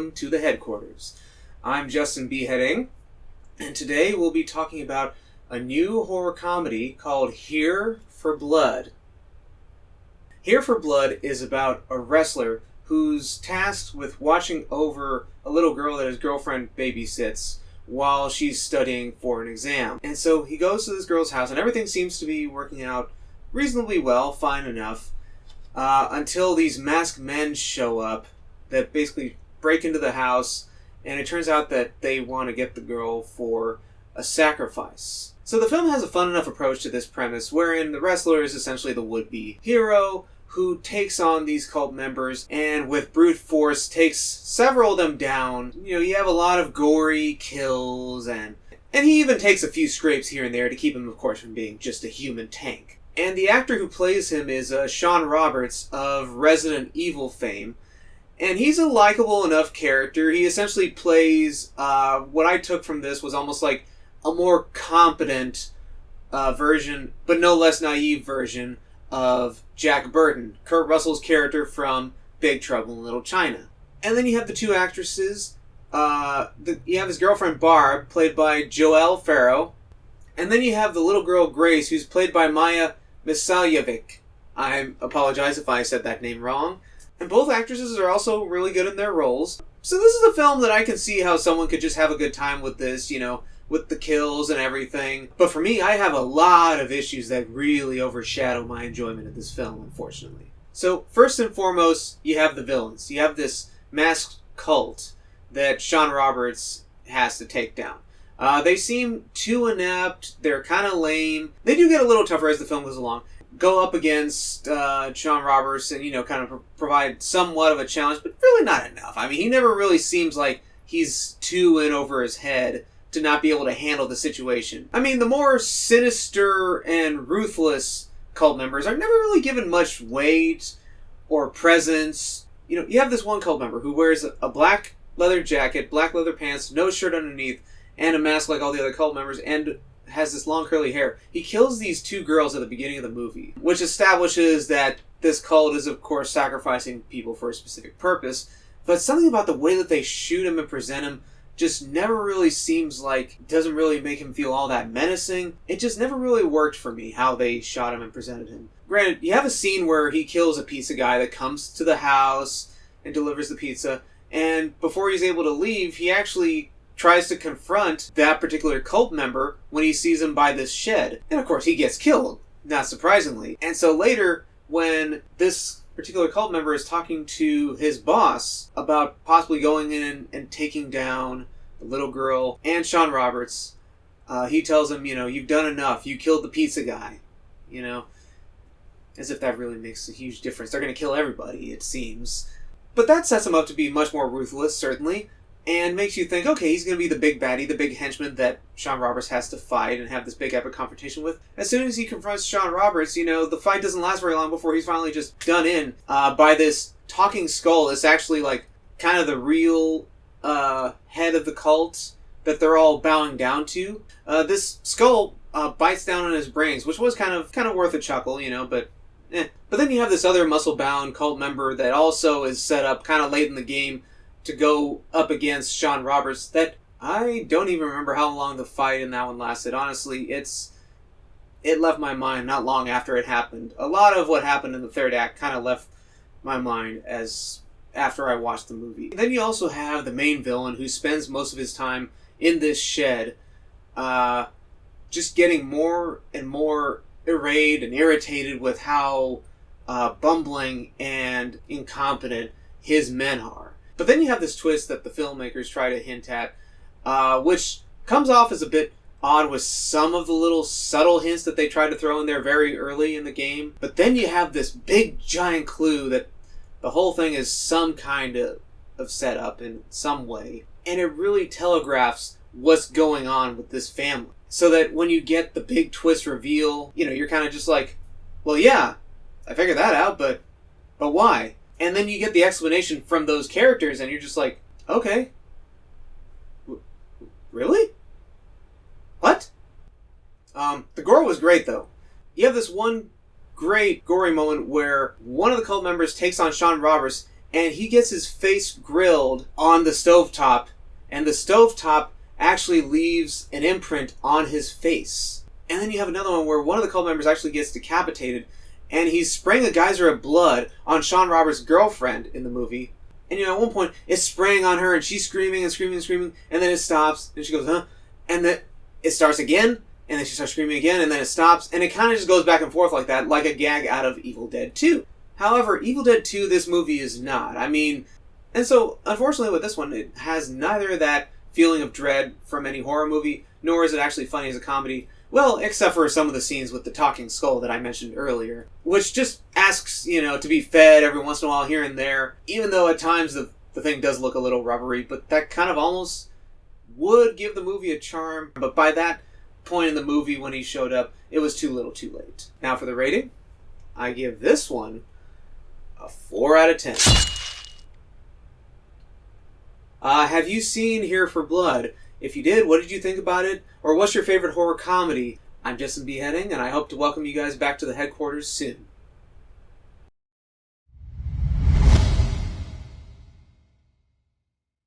welcome to the headquarters. I'm Justin Beheading, and today we'll be talking about a new horror comedy called Here for Blood. Here for Blood is about a wrestler who's tasked with watching over a little girl that his girlfriend babysits while she's studying for an exam. And so he goes to this girl's house, and everything seems to be working out reasonably well, fine enough, until these masked men show up that basically break into the house, and it turns out that they want to get the girl for a sacrifice. So the film has a fun enough approach to this premise, wherein the wrestler is essentially the would-be hero who takes on these cult members and with brute force takes several of them down. You know, you have a lot of gory kills, and he even takes a few scrapes here and there to keep him, of course, from being just a human tank. And the actor who plays him is Shawn Roberts of Resident Evil fame. And he's a likable enough character. He essentially plays, what I took from this was almost like a more competent version, but no less naive version, of Jack Burton, Kurt Russell's character from Big Trouble in Little China. And then you have the two actresses. You have his girlfriend Barb, played by Joelle Farrow. And then you have the little girl Grace, who's played by Maya Misaljevic. I apologize if I said that name wrong. And both actresses are also really good in their roles. So this is a film that I can see how someone could just have a good time with this, you know, with the kills and everything. But for me, I have a lot of issues that really overshadow my enjoyment of this film, unfortunately. So first and foremost, you have the villains. You have this masked cult that Shawn Roberts has to take down. They seem too inept. They're kind of lame. They do get a little tougher as the film goes along. Go up against Shawn Roberts and, you know, kind of provide somewhat of a challenge, but really not enough. I mean, he never really seems like he's too in over his head to not be able to handle the situation. I mean, the more sinister and ruthless cult members are never really given much weight or presence. You know, you have this one cult member who wears a black leather jacket, black leather pants, no shirt underneath, and a mask like all the other cult members, and has this long curly hair. He kills these two girls at the beginning of the movie, which establishes that this cult is, of course, sacrificing people for a specific purpose. But something about the way that they shoot him and present him just never really seems like, doesn't really make him feel all that menacing. It just never really worked for me, how they shot him and presented him. Granted, you have a scene where he kills a pizza guy that comes to the house and delivers the pizza, and before he's able to leave, he actually tries to confront that particular cult member when he sees him by this shed. And of course, he gets killed, not surprisingly. And so later, when this particular cult member is talking to his boss about possibly going in and taking down the little girl and Shawn Roberts, he tells him, you know, you've done enough. You killed the pizza guy. You know, as if that really makes a huge difference. They're going to kill everybody, it seems. But that sets him up to be much more ruthless, certainly, and makes you think, okay, he's going to be the big baddie, the big henchman that Shawn Roberts has to fight and have this big epic confrontation with. As soon as he confronts Shawn Roberts, you know, the fight doesn't last very long before he's finally just done in by this talking skull that's actually, like, kind of the real head of the cult that they're all bowing down to. This skull bites down on his brains, which was kind of worth a chuckle, you know, but But then you have this other muscle-bound cult member that also is set up kind of late in the game to go up against Shawn Roberts that I don't even remember how long the fight in that one lasted. Honestly, it left my mind not long after it happened. A lot of what happened in the third act kind of left my mind as after I watched the movie. Then you also have the main villain who spends most of his time in this shed just getting more and more irate and irritated with how bumbling and incompetent his men are. But then you have this twist that the filmmakers try to hint at, which comes off as a bit odd with some of the little subtle hints that they try to throw in there very early in the game. But then you have this big giant clue that the whole thing is some kind of setup in some way. And it really telegraphs what's going on with this family. So that when you get the big twist reveal, you know, you're kind of just like, well, yeah, I figured that out, but why? And then you get the explanation from those characters, and you're just like, okay. Really? What? The gore was great, though. You have this one great gory moment where one of the cult members takes on Shawn Roberts and he gets his face grilled on the stovetop, and the stovetop actually leaves an imprint on his face. And then you have another one where one of the cult members actually gets decapitated, and he's spraying a geyser of blood on Shawn Roberts' girlfriend in the movie. And at one point, it's spraying on her, and she's screaming and screaming and screaming, and then it stops, and she goes, huh? And then it starts again, and then she starts screaming again, and then it stops, and it kind of just goes back and forth like that, like a gag out of Evil Dead 2. However, Evil Dead 2, this movie is not. And so, unfortunately with this one, it has neither that feeling of dread from any horror movie, nor is it actually funny as a comedy. Well, except for some of the scenes with the talking skull that I mentioned earlier, which just asks, to be fed every once in a while here and there, even though at times the thing does look a little rubbery, but that kind of almost would give the movie a charm. But by that point in the movie when he showed up, it was too little too late. Now for the rating, I give this one a 4 out of 10. Have you seen Here for Blood? If you did, what did you think about it? Or what's your favorite horror comedy? I'm Justin Beheading, and I hope to welcome you guys back to the headquarters soon.